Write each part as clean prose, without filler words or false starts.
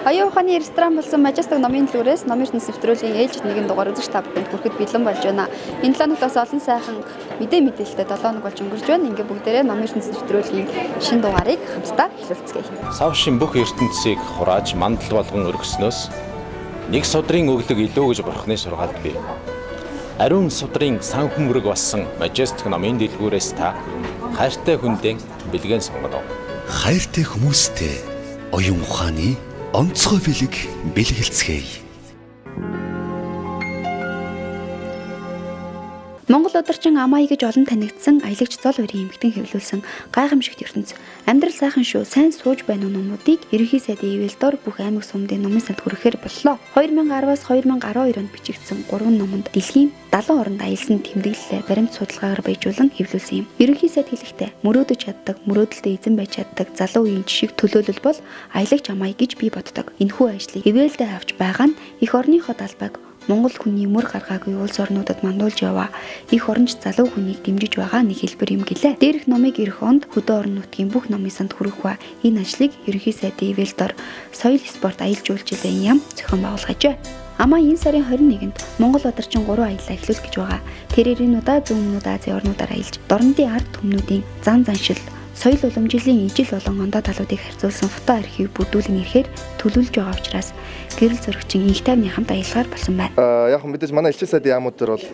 Оюун ухааны ресторан болсон Majestic номын дэлгүүрээс номын ертөнц нэвтрүүлгийн ээлжид нэгэн дугаар үзэж та бүхэнд хүрэхэд бэлэн болж байна. Энэ 7 өнөөс олон сайхан мэдээлэлтэй 7 өнөг болж өнгөрч байна. Ингээ бүгдээрээ номын ертөнц нэвтрүүлгийн шинэ дугаарыг хамтдаа эхлүүлцгээе. Савшин бүх ертөнцийг хурааж мандал болгон өргөснөөс нэг судрын өглөг илүү гэж бурхны сургаалд бий. Ариун судрын сан хүмрэг болсон Majestic номын дэлгүүрээс та хайртай хүндээ бэлгэн сонгоно. Хайртай хүмүүстэй оюун ухааны онцгой бэлэг бэлгэлцгээе. Монгол удирчин Амай гэж олон танигдсан аялагч зол өрийн эмгтэн хэвлүүлсэн гайхамшигт ертөнц. Амьдрал сайхан шүү, сайн сууж байна уу номуудыг ерөнхий сайдын ивэлдор бүх аймаг сумдын номын санд хүрэхээр боллоо. 2010-аас 2012 онд бичигдсэн 3 номонд дэлхийн 70 оронд аялсан тэмдэглэлээ баримт судалгаагаар баяжуулан хэвлүүлсэн юм. Ерөнхий сайд хэлэхдээ мөрөөдөж чаддаг, мөрөөдөлтэй эзэн байж чаддаг залуу үеийн жишиг төлөөлөл бол аялагч Амай гэж би боддог. Энэхүү ажлыг ивэлдээ авч байгаа нь эх орныхоо талбайг Монгол хүний мөр гаргаагүй улс орнуудад мандуулж яваа их оронч залуу хүнийг дэмжиж байгаа нэг хэлбэр юм гэлээ. Дээрх номыг ирэх онд хөдөө орон нутгийн бүх номын санд хүрэх ба энэ ажлыг ерөнхий сайдын ивэлдор соёл спорт аялал жуулчлалын яам зохион байгуулгажээ. Амаа энэ сарын 21-нд Монгол удирчин 3 аяллаа эхлүүлэх гэж байгаа. Тэрээрийнүүдаа зүүн өмнөд Азийн орнуудаар аялж, дорнодын ард түмнүүдийн зан заншил соёл уламжлалын ижил болон ондоо талуудыг харьцуулсан фото архив бүрдүүлэн ирэхээр төлөвлөж байгаа учраас гэрэл зөрөгчин инх тайвны хамт аялгаар болсон байна. Яг мэдээж манай элчин сайдын яамууд дээр бол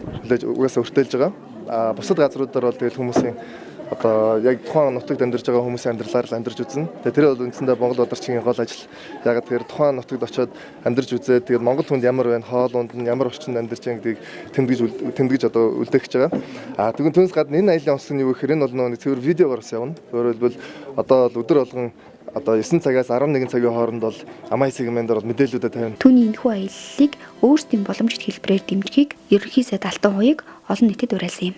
угаасаа өртөөлж байгаа. Бусад газрууд дээр бол тэгэл хүмүүсийн одоо яг тухайн нутагт амьдарч байгаа хүмүүсийн амьдралаар л амьдарч үзнэ. Тэгээ тэр бол үндсэндээ Монгол удирчгийн гол ажил. Яг тэгэхээр тухайн нутагт очиод амьдарч үзээд тэгээд Монгол хүнд ямар байна, хоолунд нь ямар орчинд амьдарч байгааг тэмдгэж одоо үлдээх гэж байгаа. Тэгвэл түүнээс гадна энэ аялын онцлог нь юу гэхээр энэ бол нэг цэвэр видеогоор явна. Өөрөөр хэлбэл одоо өдөр болгон одоо 9 цагаас 11 цагийн хооронд бол Амай сегментээр бол мэдээллүүдэд тавина. Түүний энэхүү аяллыг өөрсдийн боломжит хэлбэрээр дэмжихийг ерөнхий сайд Алтан хуйг олон нийтэд уриалсан юм.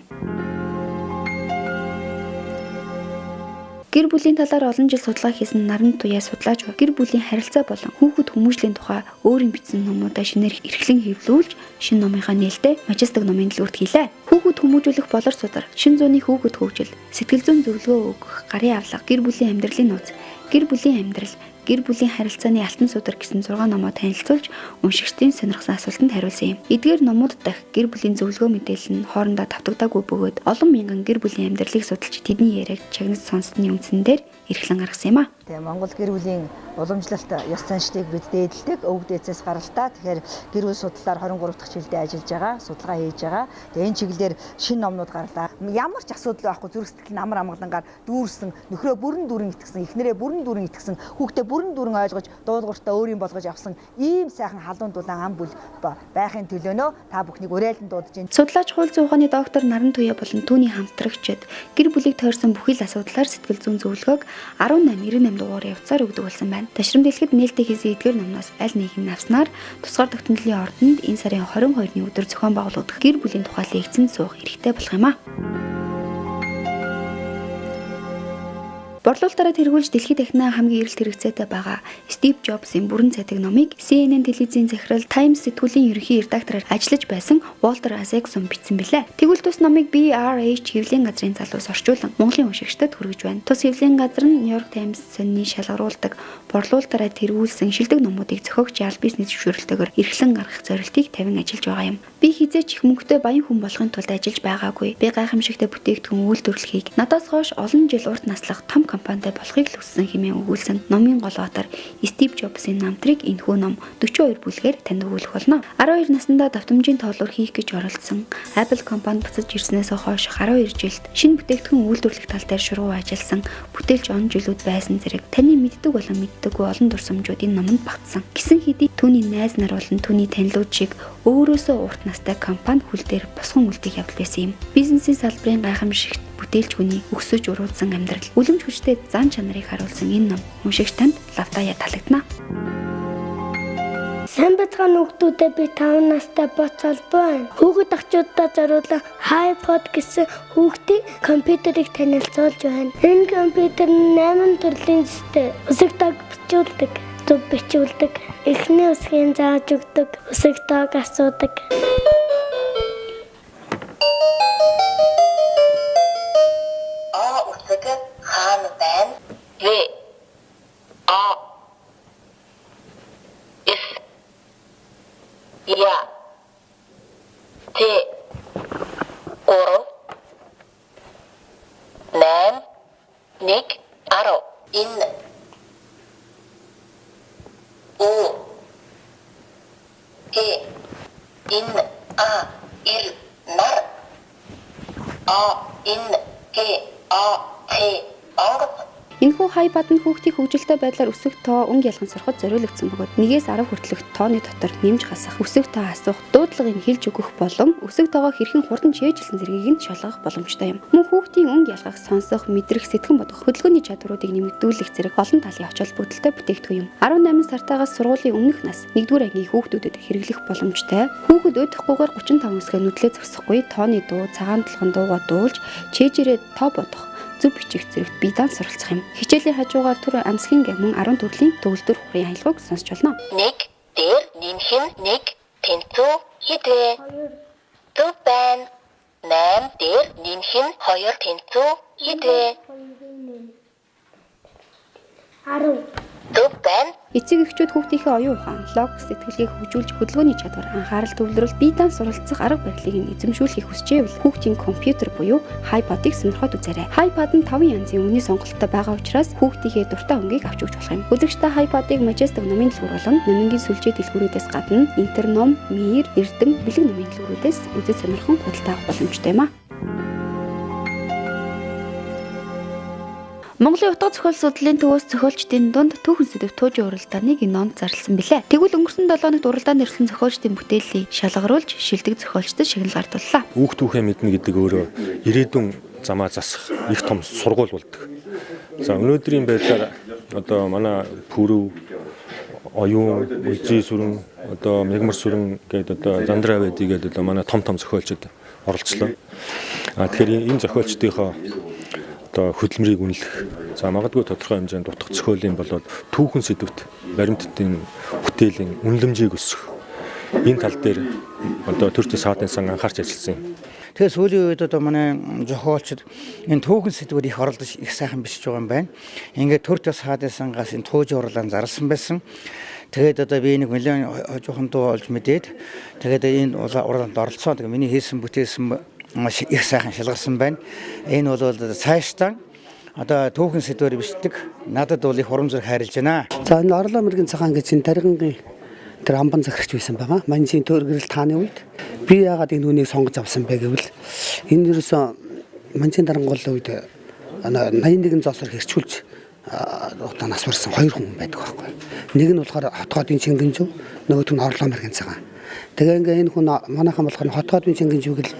Гэр бүлийн талаар олон жил судалгаа хийсэн Наран туяа судлаач гэр бүлийн харилцаа болон хүүхэд хүмүүжлийн тухай өөрийн бичсэн номуудаа шинээр эрхлэн хэвлүүлж шинэ номынхаа нээлттэй Majestic номын дэлгүүрт хийлээ. Хүүхэд хүмүүжүүлэх болор судар, шин зууны хүүхэд хөгжил, сэтгэл зүйн зөвлөгөө өгөх, гарын авлага, гэр бүлийн амьдралын нууц, гэр бүлийн амьдрал, гэр бүлийн харилцааны алтан судар гэсэн 6 номоо танилцуулж уншигчдын сонирхсан асуултанд хариулсан юм. Эдгээр номууд дахь гэр бүлийн зөвлөгөө мэдээлэл нь хоорондоо давтагдаагүй бөгөөд олон мянган гэр бүлийн амьдралыг судалж тэдний яриаг чагнаж сонссны үндсэн дээр эрхлэн гаргасан юм а. Тэгээ Монгол гэр бүлийн уламжлалт ёс заншлыг бид дээдэлдэг өвөг дээдсээс гаралтай. Тэгэхээр гэр бүл судлалаар 23 дахь жилдээ ажиллаж байгаа, судалгаа хийж байгаа. Тэгээ энэ чиглэлээр шинэ номнууд гарлаа. Ямар ч асуудал байхгүй зүрх сэтгэл нь амар амгалангаар дүүрсэн, нөхрөө бүрэн дүүрэн итгэсэн, эхнэрээ бүрэн дүүрэн итгэсэн, хүүхдээ бүрэн дүүрэн ойлгож, дуулууртаа өөрийн болгож авсан ийм сайхан халуун дулаан ам бүл байхын төлөөнөө та бүхнийг уриалан дуудаж байна. Судлаач хууль зүйн ухааны доктор Наран туяа болон түүний хамтрагчид гэр бүлийг тойрсон бүхий л асуудлаар сэтгэл зүйн зөвлөгөөг 1898 дугаар явцаар өгдөг болсон байна. Ташрам дэлгэхэд нээлттэй хийсэн эдгээр номноос аль нэг нь авснаар тусгаар тогтнолын ордонд энэ сарын 22-ны өдөр зохион байгуулагдах гэр бүлийн тухай лекцэнд суух эрхтэй болох юм а. Борлуулалтаараа тэргүүлж дэлхийд дахинаа хамгийн эрэлт хэрэгцээтэй байгаа Стив Джобсын бүрэн цайдаг номыг CNN телевизийн захирал Times сэтгүүлийн ерөнхий редактораар ажиллаж байсан Walter Isaacson бичсэн билээ. Тэгвэл тус номыг BRH хэвлэлийн газрын залуус орчуулан Монголын уншигчдад хүргэж байна. Тус хэвлэлийн газар нь New York Times сонины шалгаруулдаг борлуулалтаараа тэргүүлсэн шилдэг номуудыг зохиогч ял бизнес зөвшөөрлөлтөөр эрхлэн гаргах зорилтыг тавин ажиллаж байгаа юм. Би хизээч их мөнгөтэй баян хүн болохын тулд ажиллаж байгаагүй. Би гайхамшигтай бүтээгдэхүүн үйлдвэрлэхийг надаас хойш олон жил урт наслах том компанитай болохыг л хүссэн хэмээн өгүүлсэн номын гол автор Стив Джобсын намтрыг энэхүү ном 42 бүлгээр танд өгүүлэх болно. 12 наснда давтамжийн тоолоор хийх гэж оролдсон Apple компанид буцаж ирснээс хойш 12 жилд шинэ бүтээгдэхүүн үйлдвэрлэх тал дээр шургуу ажилласан бүтээлч он жилүүд байсан зэрэг таны мэддэг болон мэддэггүй олон дурсамжууд энэ номонд багтсан. Гисэн хэдий түүний найз нар болон түүний танилуд шиг өөрөөсөө урт настай компани хүл дээр босгон үлдэх явдал байсан юм. Бизнесийн салбарын гайхамшигт бүтээлч хүний өксөж уруудсан амьдрал, үлэмж хүчтэй зан чанарыг харуулсан энэ ном уншигч танд лавтаяа таалагдана. Сайн бацхан хүүхдүүдэд би 5 настай боцол байна. Хүүхэд охидуудаа зориулан iPod гэсэн хүүхдийн компьютерийг танилцуулж байна. Энэ компьютер 8 төрлийн зэстэй. Үсэг дог бичүүлдэг, зөв бичүүлдэг. Эхний үсгийн зааж өгдөг, үсэг дог асуудаг. Үсэг хаана байна? 1 10 энэ оо энэ ир нар энэ онго. Энэхүү хайпад нь хүүхдийн хөгжилтэй байдлаар өсөх тоо өнгө ялган сурахад зориулагдсан бөгөөд 1-ээс 10 хүртэлх тооны дотор нэмж хасах, өсөх тоо асуух, дуудлагыг хэлж өгөх болон өсөх тоогоо хэрхэн хурдан чийжилсэн зэргийг нь шалгах боломжтой юм. Мөн хүүхдийн өнгө ялгах, сонсох, мэдрэх, сэтгэн бодох, хөдөлгөөний чадваруудыг нэмэгдүүлэх зэрэг олон талын оч холбогдолтой бүтээгдэхүүн юм. 18 сартаагаас сургуулийн өмнөх нас 1-р ангийн хүүхдүүдэд хэрэглэх боломжтой. Хүүхэд өдөхгүйгээр 35 өсгөө нүдлээ зогсохгүй тооны дуу, цагаан толгойн дуугаа дуулж, чийжрээ тоо бодох, зөв бичих зэрэгт бие даан суралцах юм. Хичээлийн хажуугаар түр амсгийн гэмн 10 төрлийн төгөлдөр хүрийн аялгыг сонсч болно. 1 дээр нэмэх нь 1 тэнцүү хідвэ. Төв байна. 8 дээр нэмэх нь 2 тэнцүү хідвэ. 10 Төв байна. Эцэг эхчүүд хүүхдийнхээ оюун ухаан, логик сэтгэлгээг хөгжүүлж хөдөлгөөний чадвар, анхаарал төвлөрүүлэлт, бие даан суралцах арга барилыг нь эзэмшүүлэхийг хүсчээвэл хүүхдийн компьютер буюу хайподыг сонирхоод үзээрэй. Хайпод нь 5 янзын үнийн сонголттой байгаа учраас хүүхдийнхээ дуртай өнгийг авч өгч болох юм. Үзэгчтэй хайподыг Majestic номын дэлгүүр болон номингийн сүлжээ дэлгүүрүүдээс гадна Интерном, Мир, Эрдэм, бэлэг номын дэлгүүрүүдээс үзэж сонирхон худалдаа авах боломжтой юм а. Монголын утга зохиол судлалын төвөөс зохиолчдын дунд түүхэн сэдв туужийн уралдааныг энэ онд зарласан билээ. Тэгвэл өнгөрсөн 7 хоногт уралдаанд ирсэн зохиолчдын бүтээлийг шалгаруулж шилдэг зохиолчдод шагнал гардууллаа. Хүүхд түүхээ мэднэ гэдэг өөрөө ирээдүйн замаа засах их том сургууль болдог. За өнөөдрийн байдлаар одоо манай Пүрэв, Оюун, Үзий сүрэн, одоо Мягмар сүрэн гэдэг одоо Зандравэди гэдэг одоо манай том зохиолчид оролцлоо. Тэгэхээр энэ зохиолчдынхоо одоо хөдөлмөрийг үнэлэх. За магадгүй тодорхой хэмжээнд утга зохиолын болоод түүхэн сэдвт баримтын бүтээлийн үнэлэмжийг өсгөх. Энэ тал дээр одоо төртөө саатын сан анхаарч ажилласан юм. Тэгэхээр сүүлийн үед одоо манай зохиолчид энэ түүхэн сэдвээр их оролдож их сайхан бичиж байгаа юм байна. Ингээд төртөө саатын сангаас энэ туужийн урлаан зарласан байсан. Тэгээд одоо би нэг нэлээд жоохон дуу олж мэдээд тэгээд энэ урлаанд оролцсон. Тэгээд миний хийсэн бүтээсэн маш их сайхан шалгарсан байна. Энэ бол цаашдаа одоо түүхэн сэдвээр бичдэг надад бол их урам зориг хайрлаж байна. За энэ Орлоо мэргийн цагаан гэж энэ тархингийн тэр амбан захирч байсан байгаа. Манжийн төргөрөл тааны үед би яагаад энэ үнийг сонгож авсан бэ гэвэл энэ ерөөсөө манжийн дарангуулын үед 81 зоосоор хэрчүүлж одоо нас барсан 2 хүн байдаг байхгүй. Нэг нь болохоор хотгоодын Чингэнжүү, нөгөөх нь Орлоо мэргийн цагаан. Тэгээ ингээ энэ хүн манайхан болохоор хотгоодын Чингэнжүүг л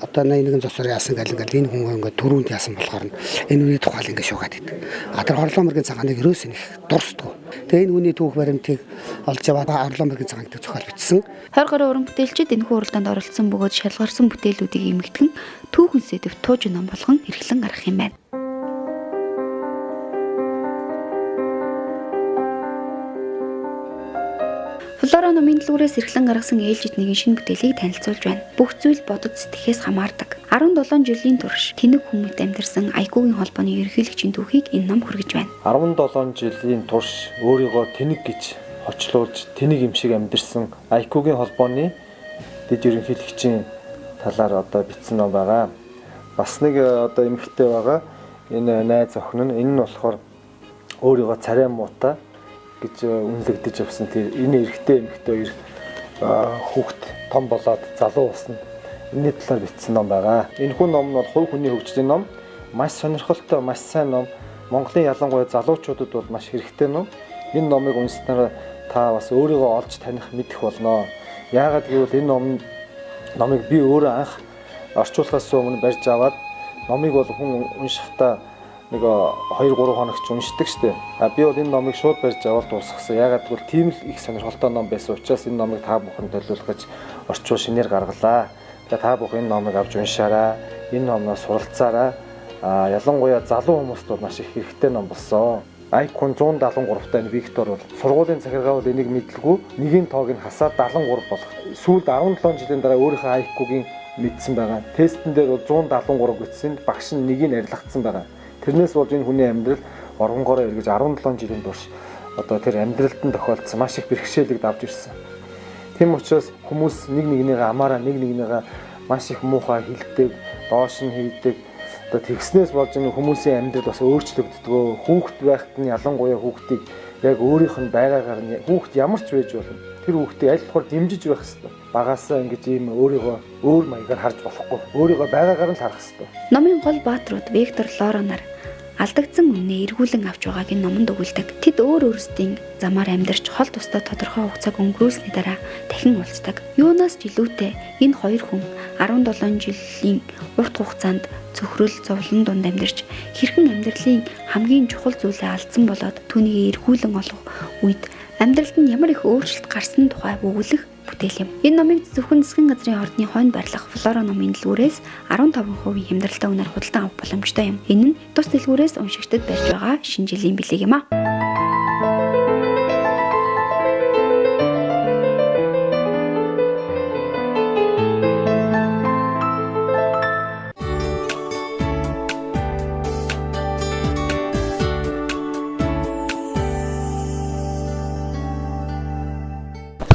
одоо 81 зоосоор яасан гал ингээл энэ хүн ингээ төрөнд яасан болохоор энэ үний тухайл ингээ шуугаад идэг. Тэр Орлоо мэргийн цагааныг ерөөс нь их дурсдгүй. Тэгээ энэ хүний түүх баримтыг олж аваад Орлоо мэргийн цагаан гэдэг зохиол бичсэн. 20 гаруй уран бүтээлчид энэхүү уралдаанд оролцсон бөгөөд шалгарсан бүтээлүүдийг эмэгтгэн түүхэн сэдв туужийн ном болгон эрхлэн гаргах юм байна. Флора номын дэлгүүрээс эрхлэн гаргасан ээлжид нэгэн шинэ бүтээлийг танилцуулж байна. Бүх зүйл бодод сэтгэхээс хамаардаг. 17 жилийн турш тэнэг хүмүүст амьдарсан Айкугийн холбооны ерөнхийлөгчийн түүхийг энэ ном хүргэж байна. 17 жилийн турш өөрийгөө тэнэг гэж хочлуулж тэнэг юм шиг амьдарсан Айкугийн холбооны дэд ерөнхийлөгчийн талаар одоо бичсэн ном байгаа. Бас нэг одоо эмэгтэй байгаа. Энэ найз охин нь энэ нь болохоор өөрийгөө царай муутай гэж үнэлэгдэж явсан тэр энэ эрэгтэй эмэгтэй хоёр хүүхэд том болоод залуу болсон. Энэний талаар бичсэн ном байгаа. Энэ хүн ном нь бол хувь хүний хөгжлийн ном, маш сонирхолтой, маш сайн ном. Монголын ялангуяа залуучуудад бол маш хэрэгтэй ном. Энэ номыг уншсанаар та бас өөрийгөө олж таних мэдэх болно. Яагаад гэвэл энэ номыг би өөрөө анх орчуулахаас өмнө барьж аваад номыг бол хүн уншихдаа нэг 2-3 хоног ч уншдаг штеп. Би бол энэ номыг шууд барьж аваад дуусгасан. Ягаад гэвэл тийм л их сонирхолтой ном байсан учраас энэ номыг та бүхэнд төлөвлөх гэж орчуул шинээр гаргалаа. Тэгээ та бүхэн энэ номыг авч уншаарай. Энэ номноос суралцаарай. Ялангуяа залуу хүмүүст бол маш их хэрэгтэй ном болсон. Айкун 173 та Виктор бол сургуулийн захиргаа бол энийг мэдлгүй нэгийн тоог нь хасаад 73 болох. Сүүлд 17 жилийн дараа өөрийнхөө Айкугийн мэдсэн байгаа. Тестэн дээр бол 173 гэсэн багш нь нэгийг арилгацсан байгаа. Тэрнээс болж энэ хүний амьдрал оронгороо эргэж 17 жилийн турш одоо тэр амьдралд нь тохиолдсон маш их бэрхшээлийг давж ирсэн. Тийм учраас хүмүүс нэг нэгнийгээ амаараа нэг нэгнийгээ маш их муухай хилдэг, доош нь хийдэг, одоо тэгснээс болж энэ хүмүүсийн амьдрал бас өөрчлөгддөг. Хүүхэд байхад нь ялангуяа хүүхдийг яг өөрийнх нь байгаагаар нь хүүхэд ямар ч байж болно. Тэр хүүхдийг аль болохоор дэмжиж байх хэрэгтэй. Багаасаа ингэж ийм өөрийгөө өөр маягаар харж болохгүй. Өөрийгөө байгаагаар нь харах хэрэгтэй. Номын гол бааtruуд Виктор Лоро нар алдагдсан өмнө эргүүлэн авч байгааг энэ номонд өгүүлдэг. Тэд өөр өөрсдийн замаар амьдарч хол тусдаа тодорхой хугацааг өнгөрүүлсний дараа дахин уулздаг. Юунаас ч илүүтэй энэ хоёр хүн 17 жилийн урт хугацаанд цөхрөл зовлон дунд амьдарч хэрхэн амьдралын хамгийн чухал зүйлээ алдсан болоод түүнийг эргүүлэн олох үед амьдралд нь ямар их өөрчлөлт гарсан тухай өгүүлэх бүтээл юм. Энэ номыг зөвхөн засгийн газрын ордны хойно барьлах Флора номын дэлгүүрээс 15% хямдралтай үнээр худалдан авах боломжтой юм. Энэ нь тус дэлгүүрээс уншигчдад барьж байгаа шинэ жилийн бэлэг юм а.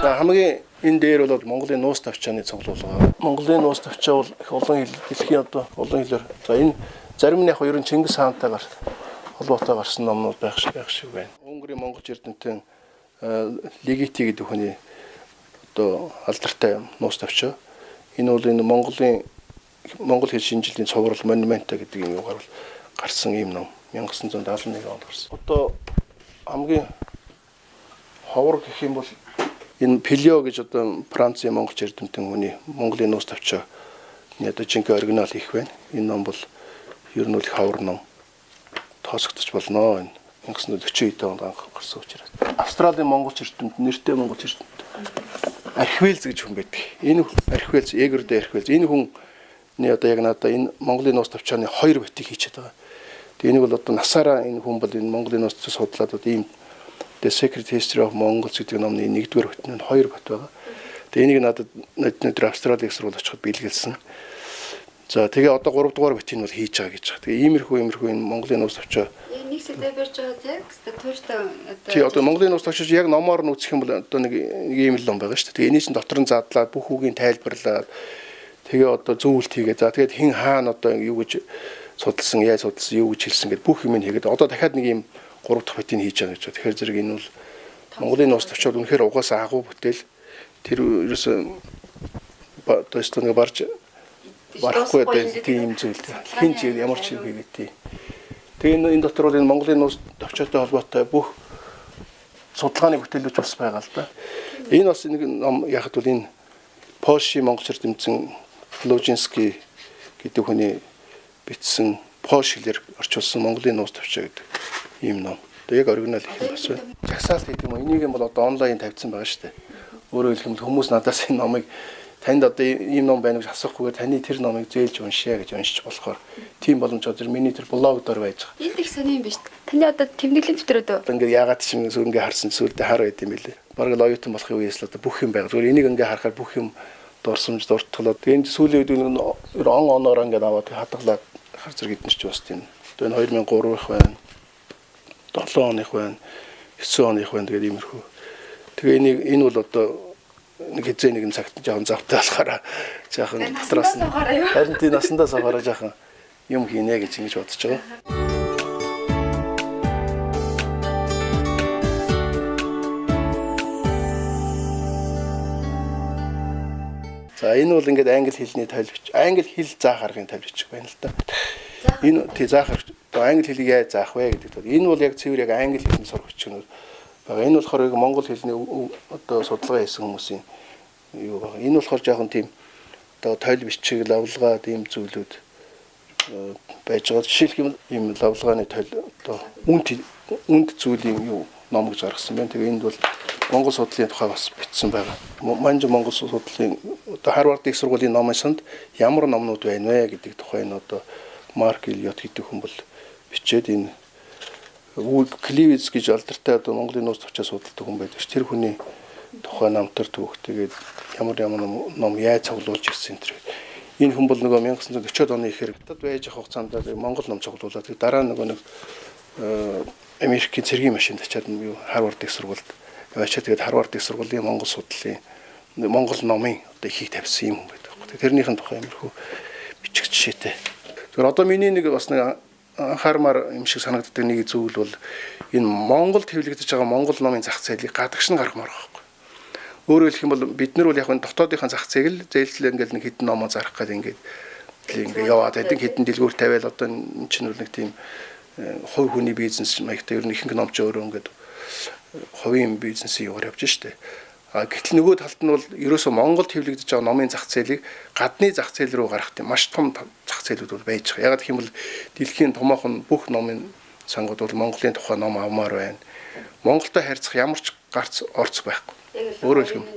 За хамгийн энэ дээр бол Монголын нуус тавчааны цуглуулга. Монголын нуус тавчаа бол их олон хэлхийн одоо олон хэлээр. За энэ зарим нь яг ерөн Чингис хаантайгаар холбоотой гарсан номнууд байх шиг байна. Өнгөрийн Монгол эрдэмтэн Легити гэдэг хүний одоо алдартай нуус тавчаа. Энэ бол энэ Монгол хэл шинжилгээний цоврал монумента гэдэг юм угаар гарсан ийм ном 1971 онд гарсан. Одоо хамгийн ховор гэх юм бол энэ Пелио гэж одоо Францын монголч эрдэмтэн хүний Монголын нуус тавчаа одоо жинхэнэ оригинал их байна. Энэ ном бол ер нь их ховор ном. Тоосогдож болно. Энэ 1940 онд анх гарсан учраас. Австралийн монголч эрдэмтэн нэртэй монголч эрдэмтэн Архивэлз гэж хүн байдаг. Энэ Архивэлз, Эгердэ Архивэлз. Энэ хүн одоо яг надаа энэ Монголын нуус тавчааны 2 батыг хийчихэд байгаа. Тэгээ энийг бол одоо насаараа энэ хүн бол энэ Монголын нуус тавчаа судлаад одоо ийм The Secret History of Mongols гэдэг номны 1-р батны 2 бат байгаа. Тэгээ энийг надад өдөр Австралийн их сургууль очиход бэлгэлсэн. За тэгээ одоо 3-р батыг бол хийж байгаа гэж байгаа. Тэгээ иймэрхүү энэ Монголын нуус тавчаа нэг сэдвээр барьж байгаа яг тууштай одоо тий одоо Монголын нуус тавчаа яг номоор нь үзэх юм бол одоо нэг ийм л ном байгаа шүү дээ. Тэгээ энэний чинь дотор нь задлаад бүх үгийн тайлбарлаад тэгээ одоо зөвлөлт хийгээ. За тэгээд хэн хаана одоо юу гэж судалсан, яаж судалсан, юу гэж хэлсэн гэдэг бүх юм хийгээд одоо дахиад нэг ийм 3 дахь батыг хийж байгаа гэж. Тэгэхээр зэрэг энэ бол Монголын нуус тавчаад үнэхээр угаасаа агуу бүтээл. Тэр ерөөсөө нэг барж барахгүй тийм зүйл. Хин ч ямар ч юм хийгээд тий. Тэгээ энэ дотор бол энэ Монголын нуус тавчаатай холбоотой бүх судалгааны бүтээлүүд бас байгаа л да. Энэ бас нэг ном яхад бол энэ Польшийн монголч эрдэмтэн Лужинский гэдэг хүний бичсэн Польш хэлээр орчуулсан Монголын нуус тавчаа гэдэг ийм ном. Одоо яг оригинал их юм бас байна. Жагсаалт гэдэг юм. Энийг юм бол одоо онлайн тавьсан байгаа шүү дээ. Өөрөөр хэлбэл хүмүүс надаас энэ номыг танд одоо ийм ном байна гэж асуухгүйгээр таны тэр номыг зээлж уншъя гэж уншиж болохоор тийм боломж одоо миний тэр блог дээр байж байгаа. энэ их сони юм биш. Таны одоо тэмдэглэлийн дэвтэр өдөө. Ингээд яагаад ч юм ингээ харсан сүрдээ хар байт юм бэлээ. Бараг л оюутан болохын үеэс л одоо бүх юм байгаа. Зүгээр энийг ингээ харахаар бүх юм дурсамж дуртгалаад тэгээд сүүлийн үед он оноор ингээ аваад хадгалаад хар зэрэг эднэр ч бас тийм. Одоо энэ 2003 их байна. 7 оных байна. 9 оных байна. Тэгээд иймэрхүү. Тэгээ энэ бол одоо нэг хэзээ нэгэн цагт жоохон завтай болохоор жоохон дотроос нь харин тийм насандаа суугаараа жоохон юм хийнэ гэж ингэж бодож байгаа. За энэ бол ингээд англи хэлний тайлбарч, англи хэл заах аргын тайлбарч байна л да. Энэ тий заах англи хэлийг яаж заах вэ гэдэг. Энэ бол яг цэвэр яг англи хэлний сурах хүчнүүд байгаа. Энэ болохоор яг монгол хэлний одоо судалгаа хийсэн хүмүүсийн юу байгаа. Энэ болохоор жоохон тийм одоо тойл бичиг, лавлагаа тийм зүйлүүд байж байгаа. Жишээлх юм ийм лавлагааны тойл одоо үнд зүйлийн юу ном гэж гаргасан байна. Тэгээ энд бол монгол судлалын тухай бас бичсэн байгаа. Манж монгол судлалын одоо Харвард их сургуулийн номын санд ямар номнууд байна вэ гэдэг тухай нь одоо Марк Элиот гэдэг хүн бол бичээд энэ Кливиц гэж алдартай одоо Монголын нууц тавчаа судалдаг хүн байдаг ш. Тэр хүний тухай намтар түүх тэгээд ямар ном яаж цуглуулж ирсэн тэр. Энэ хүн бол нөгөө 1940-од оны ихэр хятад байж авах хугацаанд Монгол ном цуглуулад дараа нөгөө нэг Америкийн цэргийн машинд очиад юу Харвард их сургуульд очиад тэгээд Харвард их сургуулийн монгол судлалын монгол номын одоо ихийг тавьсан юм байдаг. Тэрнийхэн тухай юмрхүү бичих жишээтэй. Тэгэхээр одоо миний нэг бас нэг анхаармаар юм шиг санагддаг нэг зүйл бол энэ Монголд хэвлэгдэж байгаа Монгол номын зах зээлийг гадагш нь гаргамаар байгаа байхгүй. Өөрөөр хэлэх юм бол бид нар бол яг энэ дотоодынхаа зах зээг л зээлчлээ ингээл нэг хэдэн номоо зарах гэдэг ингээд яваад байдаг. Хэдэн дэлгүүр тавиал одоо энэ чинь бол нэг тийм хувь хүний бизнес маягтай ер нь ихэнх номч өөрөө ингээд хувийн бизнесийн югаар явж штэ. Гэтэл нөгөө талд нь бол ерөөсөө Монголд хэвлэгдэж байгаа номын зах зээлийг гадны зах зээл рүү гаргах тийм маш том зах зээлүүд бол байж байгаа. Яг гэх юм бол дэлхийн томоохон бүх номын сангууд бол Монголын тухай ном авмаар байна. Монголтой харьцах ямар ч гарц орц байхгүй. Өөрөөр хэлэх юм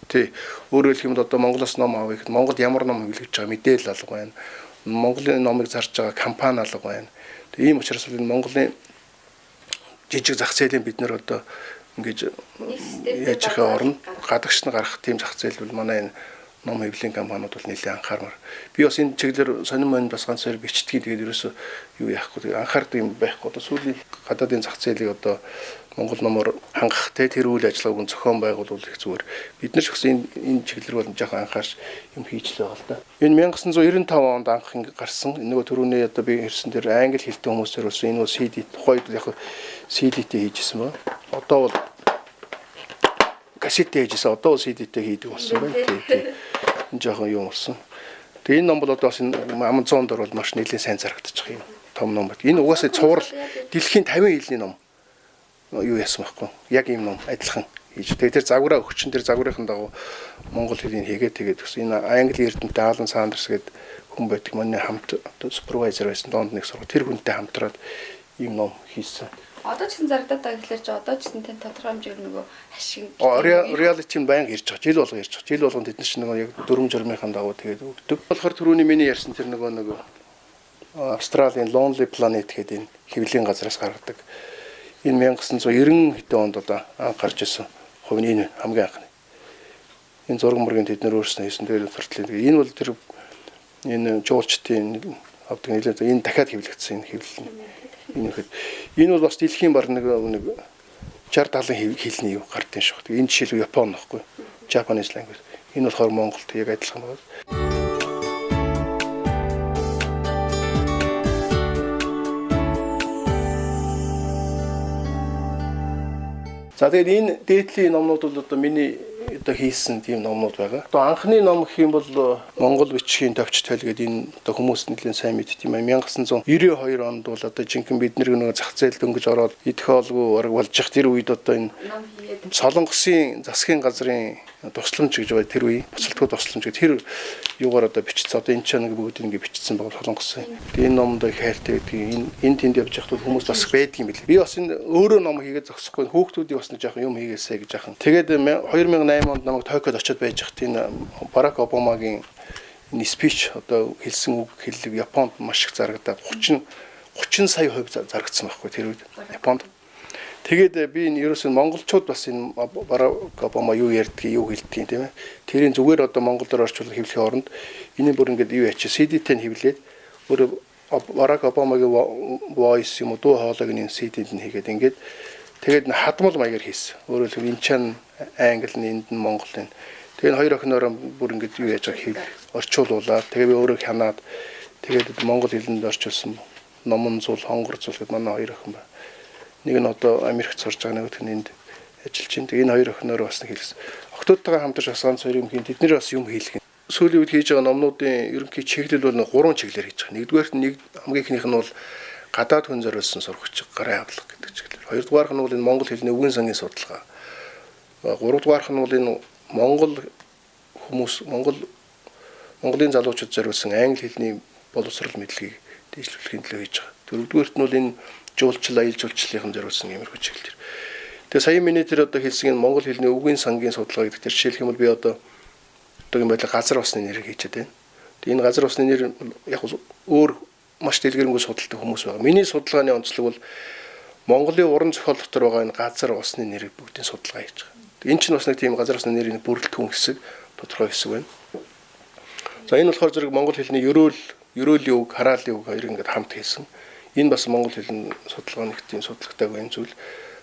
тий. Өөрөөр хэлэх юм бол одоо Монголоос ном авъя гэхэд Монголд ямар ном хэвлэгдэж байгаа мэдээлэл алга байна. Монголын номыг зарж байгаа компани алга байна. Ийм учраас энэ Монголын жижиг зах зээлийн бид нэр одоо ингэж яаж их орно гадагш нь гарах тийм зах зээл бол манай энэ ном хэвлэлийн компаниуд бол нэлээд анхаармаар. Би бас энэ чиглэлээр сонин мань бас ганцаар бичдгийг тэгээд ерөөсөө юу яахгүй анхаардаг юм байхгүй. Одоо сүүлийн гадаадын зах зээлийг одоо Монгол номоор хангах тэр үйл ажиллагааг зохион байгуулах их зүгээр. Бид нар ч гэсэн энэ чиглэлээр бол жоохон анхаарч юм хийж л байгаа л да. Энэ 1995 онд анх ингэ гарсан. Нөгөө түрүүний одоо би ирсэн дээр англи хэлтэй хүмүүсээр болсон. Энэ бол CD тухайд яг CD-тэй хийжсэн ба. Одоо бол кассеттэй хийжсэн. Одоо бол CD-тэй хийдэг болсон байна. Тийм. Энэ жоохон юм болсон. Тэгээ энэ ном бол одоо бас Amazon дээр бол маш нэлээд сайн зарагдчих юм. Том ном байна. Энэ угаасаа цуврал дэлхийн 50 хэлний ном. Юу яасан байхгүй. Яг ийм ном адилхан хийж. Тэгээ тэр загвараа өгчин тэр загварын дагуу монгол хэлийг хийгээд тэгээд энэ англи эрдэмтдээ Алан Сандерс гэдэг хүн байдаг. Манай хамт супервайзер байсан донд нэг сургууль. Тэр хүнтэй хамтраад ийм ном хийсэн. Одоо ч гэсэн зарагдаад байгаа гэхэлэр чи одоо ч гэсэн тань тодорхой хэмжээр нөгөө ашиг. Реалити нь байнга ирж байгаа. Жил болго ирж байгаа. Жил болгонд тэд нар чинь нөгөө яг дөрвөн журмынхаа дагуу тэгээд өгдөг. Болохоор түрүүний миний ярьсан тэр нөгөө Австралийн Lonely Planet гэдэг энэ хэвлэлийн газраас гаргадаг. Энэ 1990 хэдэн онд одоо анх гарч ирсэн. Хувийн энэ хамгийн анхны. Энэ зураг мөргийн тэд нар өөрснөө хийсэн. Тэгээд төртлээ. Энэ бол тэр энэ жуулчдын авдаг нэлээд энэ дахиад хэвлэгдсэн энэ хэвлэл. Энэ бол бас дэлхийн баг нэг 60-70 хэлний юу гардыг шүү. Энэ жишээл Япон нөхгүй. Japanese language. Энэ болохоор Монголд яг адилхан байна. За тэгээд энэ дээдлийн номнууд бол одоо миний одоо хийсэн тийм номнууд байгаа. Одоо анхны ном гэх юм бол Монгол бичгийн товч тойл гэдэг энэ одоо хүмүүс нэлээд сайн мэдт юм. 1992 онд бол одоо жинхэнэ бид нэг зах зээл дөнгөж ороод идэх олгүй орог болж их тэр үед одоо энэ Солонгосын засгийн газрын тусламж гэж бай тэр үе буцалтгүй тусламж гэж тэр юугаар одоо бичсэн. Одоо энэ ч нэг бүгд ингэ бичсэн баг Солонгосын. Тэгээ энэ номд их хайртай гэдэг энэ тэнд явж байхад хүмүүс бас байдаг юм билээ. Би бас энэ өөрөө ном хийгээд зогсохгүй хүүхдүүдийг бас нэг жоохон юм хийгээсэй гэж яхан. Тэгээд 2008 онд намайг Токиод очиод байж хат энэ Барак Обамагийн энэ спич одоо хэлсэн үг хэллэг Японд маш их зарагдаад 30 сая хувь зарагдсан байхгүй тэр үед Японд. Тэгээд би энэ ерөөсөн монголчууд бас энэ Барак Обама юу ярьдгийг юу хэлдгийг тийм ээ. Тэрийн зүгээр одоо монголоор орчуулах хэвлэхийн оронд энэ бүр ингээд юу ячаа CD-тэй хэвлээд өөр Барак Обамагийн voice юм уу дуу хоолойг энэ CD-д нь хийгээд ингээд тэгээд хадмал маягаар хийсэн. Өөрөөр хэлбэл энэ чан англи энд нь монголын. Тэгээд хоёр охиноор бүр ингээд юу яаж байгааг орчуулуулаад тэгээд би өөрөө хянаад тэгээд монгол хэлэнд орчуулсан номон зул хонгор зул гэдэг манай хоёр охин байна. Нэг нь одоо Америкт сурж байгаа нөгөөх нь энд ажиллаж байна. Тэгээд энэ хоёр охиноор бас нэг хэлсэн. Охтуудтайгаа хамтарч бас ганц хоёр юм хийн тэд нэр бас юм хийлгэн. Сүүлийн үед хийж байгаа номнуудын ерөнхий чиглэл бол 3 чиглэлээр хийж байгаа. Нэгдүгээрт нэг хамгийн ихнийх нь бол гадаад хүн зориулсан сургагч гарын авлага гэдэг чиглэл. Хоёрдугаарх нь бол энэ монгол хэлний үгэн сангийн судалгаа. Гуравдугаарх нь бол энэ монгол хүмүүс Монголын залуучууд зориулсан англи хэлний боловсрол мэдлэгийг дэвшлүүлэхийн төлөө хийж байгаа. Дөрөвдүгээрт нь бол энэ жуулчлал аялал жуулчлалын зориулсан иймэрхүү чиглэлээр. Тэгээ сая миний тэр одоо хэлсэн энэ монгол хэлний үгэн сангийн судалгаа гэдэг тэр жишээлх юм бол би одоо юм байла газар усны нэрийг хийчихэд байна. Тэгээ энэ газар усны нэр яг өөр маш дэлгэрэнгүй судалдаг хүмүүс байгаа. Миний судалгааны онцлог бол Монголын уран зохиол дотор байгаа энэ газар усны нэрийг бүгдийн судалгаа хийж байгаа. Энэ чинь бас нэг тийм газар усны нэрийн бүрэлдэхүүн хэсэг тодорхой хэсэг байна. За энэ болохоор зэрэг монгол хэлний ерөөлийн үг, хараалын үг хоёрыг ингээд хамт хийсэн. Энэ бас монгол хэлний судалгааны их тийм судалгаатай байна зүйл.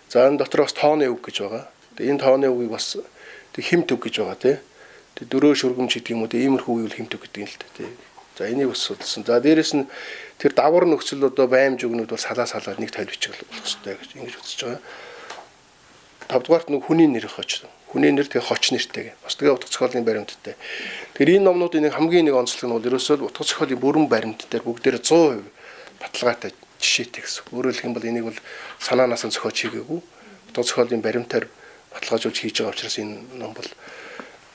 За энэ дотор бас тооны үг гэж байгаа. Тэгээ энэ тооны үгийг бас хэмт үг гэж байгаа тий. Тэгээ дөрөв шүргэмж гэдэг юм уу тиймэрхүү үгийг хэмт үг гэдэг юм л дээ тий. За энийг бас судалсан. За дээрэс нь тэр давар нөхцөл одоо баймж өгнүүд бол салаа нэг тойл бичих болох хэрэгтэй гэж ингэж үзэж байгаа. 5 дугаарт нэг хүний нэр хоч. Хүний нэр тэгээ хоч нэртэй. Бас тэгээ утга зохиолын баримттай. Тэгэхээр энэ номнуудын нэг хамгийн нэг онцлог нь бол ерөөсөө утга зохиолын бүрэн баримт дээр бүгдээр 100% баталгаатай жишээтэй гэсэн. Өөрөөр хэлэх юм бол энийг бол санаанаас нь зохиож хийгээгүй. Утга зохиолын баримтаар баталгаажуулж хийж байгаа учраас энэ ном бол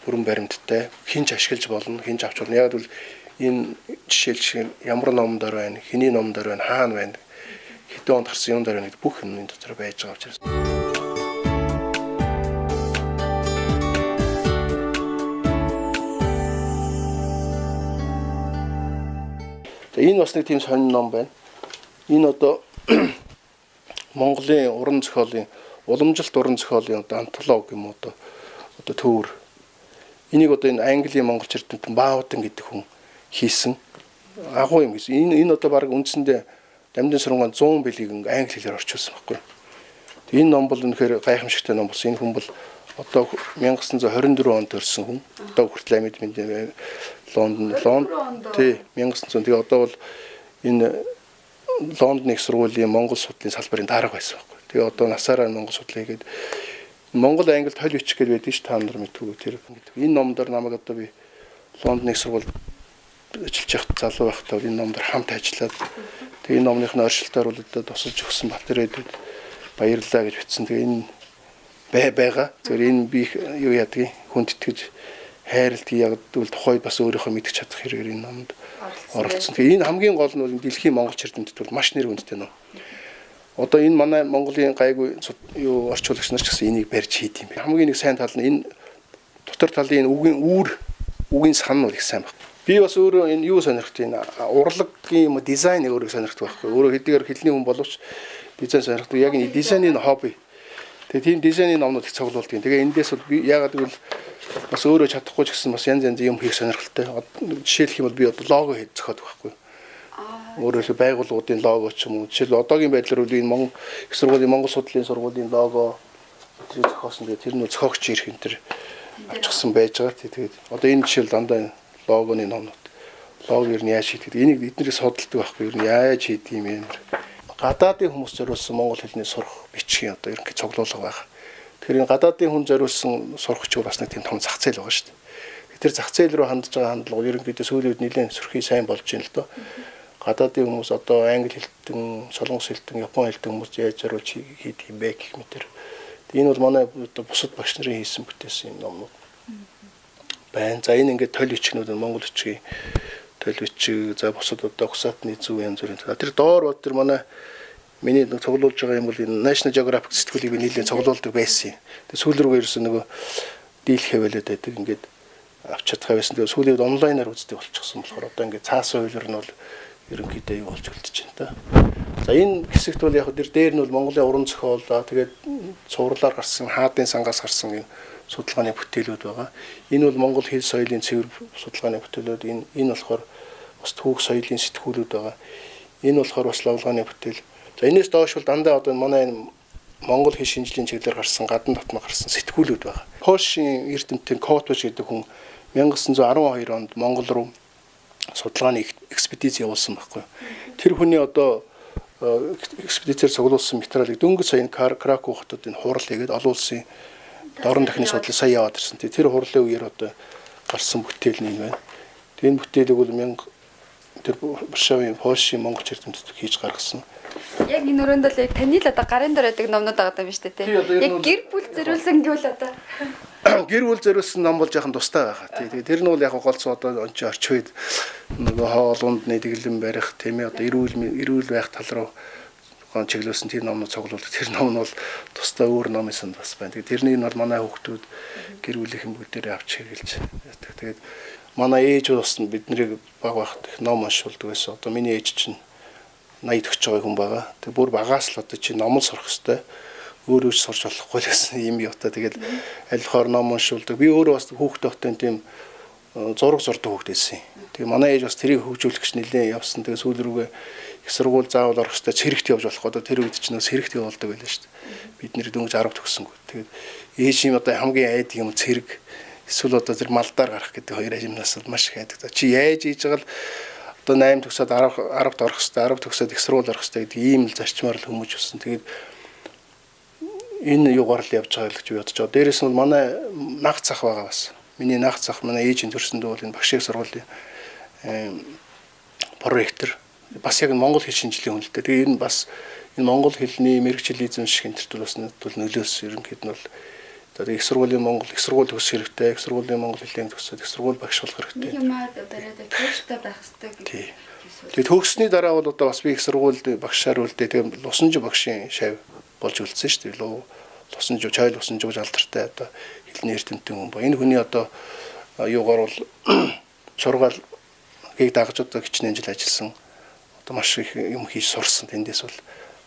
бүрэн баримттай. Хинч ашиглаж болно, хинч авч болно. Яг бол энэ жишээлч ямар номдор байна, хэний номдор байна, хаана байна, хэдэн онд гарсан юм дээр байна гэдэг бүх юм энэ дотор байж байгаа учраас. Энэ бас нэг тийм сонин ном байна. Энэ одоо Монголын уран зохиолын уламжилт уран зохиолын одоо антологи юм уу одоо төвөр. Энийг одоо энэ Английн монголч эрдэмтэн Бауден гэдэг хүн хийсэн агуу юм гэсэн. Энэ одоо баг үндсэндээ Дамжин сургуулийн 100 билийг англи хэлээр орчуулсан байхгүй. Энэ ном бол үнэхээр гайхамшигтай ном болсон. Энэ хүн бол одоо 1924 онд төрсэн хүн. Одоо хүртэл амьд Лонд тий 1900 тэгээ одоо бол энэ Лондонын их сургуулийн Монгол судлалын салбарын дарга байсан байхгүй. Тэгээ одоо насаараа Монгол судлал хийгээд Монгол англи тойл бичих гэж байдаг ш та нар мэдгүй тэр. Энэ номдор намайг одоо би Лондонын их сургуульд ажиллаж явах залуу байхдаа энэ номдор хамт ажиллаад тэгээ энэ номныхны оршилтоор бол одоо тусалж өгсөн батареэд баярлалаа гэж бичсэн. Тэгээ энэ байгаа. Зөвхөн энэ би юу яадгийг хүнд итгэж хайрлт ягдвал тухайд бас өөрийнхөө мэдчих чадах хэрэгээр энэ номд оролцсон. Тэгээ энэ хамгийн гол нь бол дэлхийн монголч эрдэмтэд бол маш нэр хүндтэй ном. Одоо энэ манай Монголын гайгүй юу орчуулагч нар ч гэсэн энийг барьж хийд юм. Хамгийн нэг сайн тал нь энэ дотор талын үгийн сан нь их сайн байна. Би бас өөрөө энэ юу сонирхдаг энэ урлагийн юм дизайныг өөрөө сонирхдаг байхгүй. Өөрөө хэдийгээр хэлний хүн боловч дизайн сонирхдаг. Яг энэ дизайны хобби. Тэгээ тийм дизайны номнууд их цуглуулдаг. Тэгээ эндээс бол би яагаад гэвэл бас өөрөө чадахгүй ч гэсэн бас янз янзын юм хийх сонирхолтой. Жишээлх юм бол би одоо лого хийж зохиодог байхгүй. Өөрөөр байгууллагуудын лого ч юм уу. Жишээл одоогийн байдлаар үл энэ их сургуулийн Монгол судлалын сургуулийн лого тэр зохиосон. Тэгээ тэр нөө зохиогч ирэх энэ төр авчихсан байж байгаа. Тэгээд одоо энэ жишээл дандаа логоны номнууд. Логоор нь яаж хийдэг. Энийг эднэрийг судалдаг байхгүй. Ер нь яаж хийдэг юм бэ? Гадаадын хүмүүс зориулсан монгол хэлний сурах бичгийн одоо ерөнхий цуглуулга байна. Тэгэхээр энэ гадаадын хүн зориулсан сурагч бас нэг тийм том зах зээл байгаа шүү дээ. Тэр зах зээл рүү хандж байгаа хандлага ерөнхийдөө сүүлийн үед нэлээд сөрхий сайн болж байна л доо. Гадаадын хүмүүс одоо англи хэлтэн, солонгос хэлтэн, япон хэлтэн хүмүүс яаж зориулж хийдэг юм бэ гэх мэтэр. Энэ бол манай одоо бусад багш нарын хийсэн бүтээсэн юм номнууд байна. За энэ ингээд тойл бичгнүүд нь монгол бичгийн тойл бичиг, за бусад одоо хусаатны зүв янз бүрийн. Тэр доор тэр манай миний цуглуулж байгаа юм бол энэ National Geographic сэтгүүлийг би нэлээд цуглуулдаг байсан юм. Тэгээ сүүл рүү ерөөсөн нөгөө дийлэх хэвэлээд байдаг ингээд авч чадхаа байсан. Тэгээ сүүлийн онлайнаар үздэг болчихсон болохоор одоо ингээд цаасан хуулиар нь бол ерөнхийдөө юу болж үлдчихэж байна та. За энэ хэсэгт бол яг дээр нь бол Монголын уран зохиол, тэгээд цувралаар гарсан, хаадын сангаас гарсан юм судалгааны бүтээлүүд байгаа. Энэ бол Монгол хэл соёлын цэвэр судалгааны бүтээлүүд. Энэ болохоор бас түүх соёлын сэтгүүлүүд байгаа. Энэ болохоор бас лавлгааны бүтээл. За энэс доош бол дандаа одоо манай Монгол хэл шинжлэлийн чиглэлээр гарсан, гадна татмаг гарсан сэтгүүлүүд байгаа. Польшийн эрдэмтэн Котвич гэдэг хүн 1912 онд Монгол руу судалгааны экспедиц явуулсан байхгүй. Тэр хүний одоо экспедицээр цуглуулсан материалыг дөнгөж сая Краков хотод энэ хурал хийгээд олон улсын дорн дахны судлал сая яваад ирсэн. Тэр хурлын үеэр одоо гарсан бүтээл нь байна. Тэгээ энэ бүтээлийг бол тэр Варшавын Польшийн монголч эрдэмтэд хийж гаргасан. Яг энэ өрөөнд л яг таны л одоо гарын дээр байдаг номнууд байгаа юм шүү дээ тий. Яг гэр бүл зориулсан гэвэл одоо гэр бүл зориулсан ном бол жоохон тустай байгаа. Тэгээ тэр нь бол яг голцоо одоо онч орч үед нөгөө хоолундны дэглэм барих тийм ээ одоо эрүүл байх тал руу гон чиглүүлсэн тэр номнууд цуглуулдаг. Тэр ном нь бол тустай өөр ном юм бас байна. Тэгээ тэрнийг нь бол манай хүүхдүүд гэр бүлийн бүгдээрээ авч хэрэгжилж яадаг. Тэгээд манай ээж бас биднийг баг багт их ном уншуулдаг байсан. Одоо миний ээж чинь 80 төгсөж байгаа хүн байгаа. Тэг бүр багаас л одоо чи ном сурах хэвээр өөрөө ч сурч болохгүй байсан юм юу та. Тэгээд аль хоор ном уншуулдаг. Би өөрөө бас хүүхдээ хотын тийм зураг зурдаг хүүхд байсан. Тэгээ манай ээж бас тэрийг хөгжүүлэх гэж нэлээд явсан. Тэгээ сүүл рүүгээ их сургууль заавал орох хэвээр цэрэгт явж болох. Одоо тэр үед ч нөө цэрэгт явуулдаг байлаа шүү дээ. Бид нэр дөнгөж 10 төгссөнгөө. Тэгээд ээж юм одоо хамгийн айд юм цэрэг эсвэл одоо тэр малдаар гарах гэдэг хоёр ажимнаас маш их айдаг. Чи яаж хийж байгаа л одоо 8 төгсөөд 10-д орох хэрэгтэй, 10 төгсөөд их сургууль орох хэрэгтэй гэдэг ийм л зарчмаар л хүмүүж өссөн. Тэгээд энэ юугаар л явж байгаа л гэж бодож байгаа. Дээрээс нь манай нах зах байгаа бас. Миний нах зах манай ээжийн төрсөндөө бол энэ багшийн сургуулийн проректор бас яг Монгол хэл шинжилгээ хүнэлтэй. Тэгээ энэ бас энэ Монгол хэлний мэрэгжил эзэм шиг энтертул бас нөлөөс ерөнхийд нь бол одоо их сургуулийн Монгол их сургууль төгсөх хэрэгтэй, их сургуулийн Монгол хэлний төгсөөд их сургууль багш болох хэрэгтэй. Юмаа бариад төгстэй байх хэрэгтэй гэдэг. Тэгээд төгссөний дараа бол одоо бас би их сургуульд багшаар үлдээ. Тэгээд Лусанжи багшийн шав болж үлдсэн шүү дээ. Лусанжи, Чойл Лусанжи гэж алдартай одоо хэлний эрдэмтэн хүн ба. Энэ хүний одоо юугаар бол сургаалыг дагаж одоо хичнээн жил ажилласан. Одоо маш их юм хийж сурсан. Тэндээс бол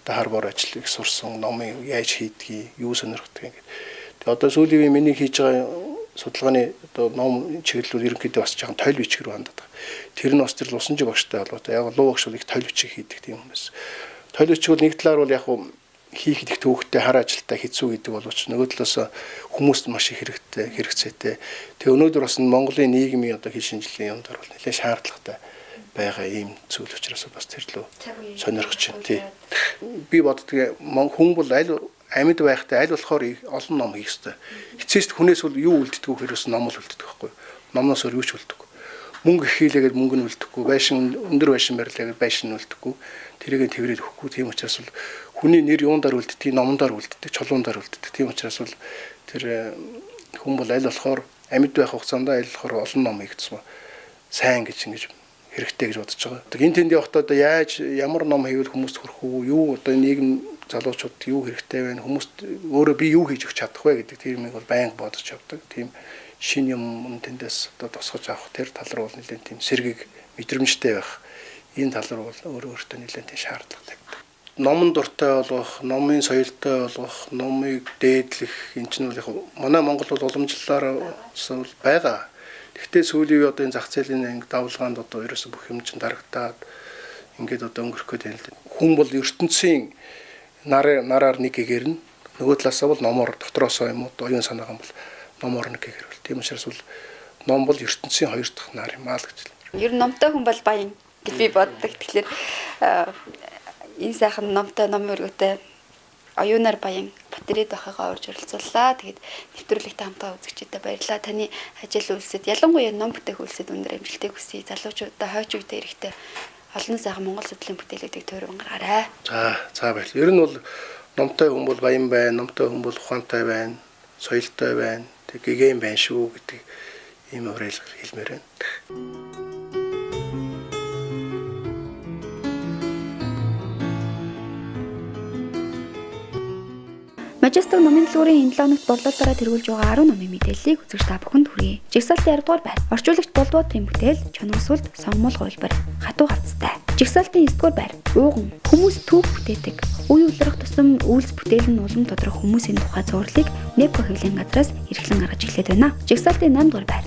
одоо харбор ажил их сурсан. Номыг яаж хийдгийг, юу сонирхдгийг ингээд. Тэгээд одоо сүүлийн миний хийж байгаа судалгааны одоо ном чиглэлүүд ерөнхийдөө бас жоохон тойл бичиг рүү ханддаг. Тэр нь бас тэр Лусанжи багштай холбоотой. Яг луу багш бол их тойл бичиг хийдэг тийм хүмүүс. Тойл бичиг бол нэг талаар бол яг хийхэд их төвөгтэй хар ажилтаа хэцүү гэдэг боловч нөгөө талаас хүмүүст маш их хэрэгцээтэй. Тэгээ өнөөдөр бас Монголын нийгмийн одоо хэл шинжилгээний юмдаар бол нэлээд шаардлагатай байгаа ийм зүйл учраас бас тэр лөө сонирхож байна тий. Би боддгийг хүн бол аль амьд байхдаа аль болохоор олон ном хийх ёстой. Эцээст хүнээс бол юу үлддэг вэ гэхээс ном л үлддэг байхгүй юу? Номноос өөр юу ч үлддэг. Мөнгө их хийлээгээд мөнгө нь үлдэхгүй, байшин өндөр байшин барилаагээд байшин нь үлдэхгүй. Тэрийг тэрвэрээд өгөхгүй. Тийм учраас бол хүний нэр юундаар үлддэг, номондоор үлддэг, чулуундаар үлддэг. Тийм учраас бол тэр хүн бол аль болохоор амьд байх хугацаанд аль болохоор олон ном хийгдсэн сайн гэж ингэж хэрэгтэй гэж бодож байгаа. Тэгээ энэ тэнд явахдаа одоо яаж ямар ном хийвэл хүмүүст хүрэх үү? Юу одоо нийгэм залуучууд юу хэрэгтэй вэ? Хүмүүст өөрөө би юу хийж өгч чадах вэ гэдэг тийм нэг бол байнга бодож явдаг. Тийм шин юм тэндээс одоо тусгаж авах тэр тал руу бол нэлээд тийм сэргийг мэдрэмжтэй байх. Энэ тал руу бол өөртөө нэлээд тийм шаардлагатай. Номон дуртай болгох, номын соёлтой болгох, номыг дээдлэх энэ ч нь бол яг манай Монгол бол уламжлалаар бол байгаа. Гэхдээ сүүлийн үе одоо энэ зах зээлийн анги давлгаанд одоо ерөөсө бүх юм чинь дарагдаад ингээд одоо өнгөрөх гээд байна л да. Хүн бол ертөнцийн нараар нэг гэгээр нь нөгөө талаасаа бол номоор дотроосоо юм уу оюун санаагаа бол номоор нэг гэгээр бол тийм учраас бол ном бол ертөнцийн хоёр дахь нар юм аа л гэж. Ер нь номтой хүн бол баян гэж би боддог. Тэгэхээр энэ сайхан номтой ном өргөтэй оюунаар баян батарейд байхагаа орж оролцууллаа. Тэгээд нэвтрүүлэгтээ хамтаа үзэгчдэд баярлалаа. Таны ажил үйлсэд ялангуяа ном бүтээх үйлсэд өндөр амжилтыг хүсье. Залуучуудаа хойч үедээ эрэхтэй олон сайхан монгол судлалын бүтээлүүдийг тойрон гаргаарай. За баярлалаа. Ер нь бол номтой хүн бол баян байна, номтой хүн бол ухаантай байна, соёлтой байна, тэг гэгээн байна шүү гэдэг ийм уриалгаар хэлмээр байна. Majestic номын дэлгүүрийн энэ 7 хоногт борлуулалтаараа тэргүүлж байгаа 10 номын мэдээллийг үзэгч та бүхэнд хүргэе. Жигсаалтын 10 дугаар байр. Орчуулагч Болдбоотрын бүтээл Чоногсуулт Сонгомол хувилбар. Хатуу хавцтай. Жигсаалтын 9 дугаар байр. Ууган. Хүмүүс түүх бүтээдэг. Үе улирах тусам үйлс бүтээл нь улам тодорхой хүмүүсийн тухай зурлыг Непко хэвлэлийн газраас эрхлэн гаргаж эхлэв байна. Жигсаалтын 8 дугаар байр.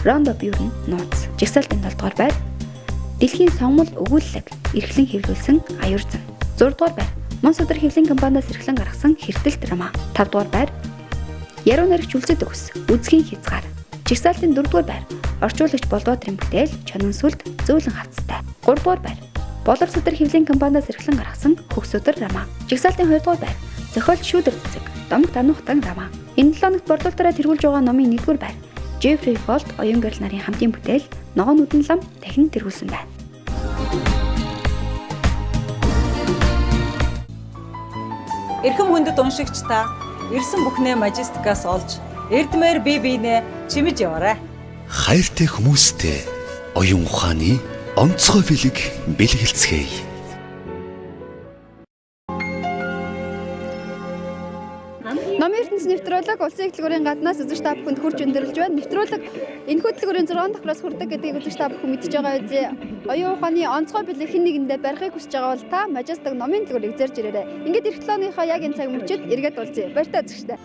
Рондо Бюрн нууц. Жигсаалтын 7 дугаар байр. Дэлхийн сонгомол өгүүлэлэг эрхлэн хэвлүүлсэн аюур зам. 6 дугаар байр. Монс өдөр хэвлэлийн компаниас эрхлэн гаргасан хэртэл драма. 5 дугаар байр. Яруу наригч үлцэд өгс. Үзгийн хязгаар. Жигсаалтын 4 дугаар байр. Орчуулагч Болдбоотрын бүтээл Чоногсуулт зөөлөн хавцтай. 3 дугаар байр. Болорс өдөр хэвлэлийн компаниас эрхлэн гаргасан хөгс өдөр драма. Жигсаалтын 2 дугаар байр. Зохиолч Шүүдэр цэцэг. Домог танухтан драма. Энэ 7 хоногт борлуулалтаараа тэргүүлж байгаа номын 1 дугаар байр. Jeffrey Folt оюун гэрэл нарын хамтын бүтээл Ногоон нүдэн лам дахин тэргүүлсэн байна. Эрхэм хүндэт уншигч та ирсэн бүхнээ Majestic-аас олж эрдмээр бие биенээ чимэж яваарай. Хайртай хүмүүстэй оюун ухааны онцгой бэлэг бэлгэлцгээе. Номын ертөнцийн нэвтрүүлэг улсын их дэлгүүрийн гаднаас үзэгч та бүхэнд хүрч өндөрлөж байна. Нэвтрүүлэг энэхүү дэлгүүрийн 6 давхраас хүрдэг гэдгийг үзэгч та бүхэн мэдж байгаа үгүй. Оюун ухааны онцгой бэлэг хэн нэгэндээ барихыг хүсэж байгаа бол та Majestic номын дэлгүүрийг зөрж ирээрэй. Ингээд эх 7 өдрийнхөө яг энэ цаг мөчид эргээд уулзъя. Баяртай үзэгчтэй.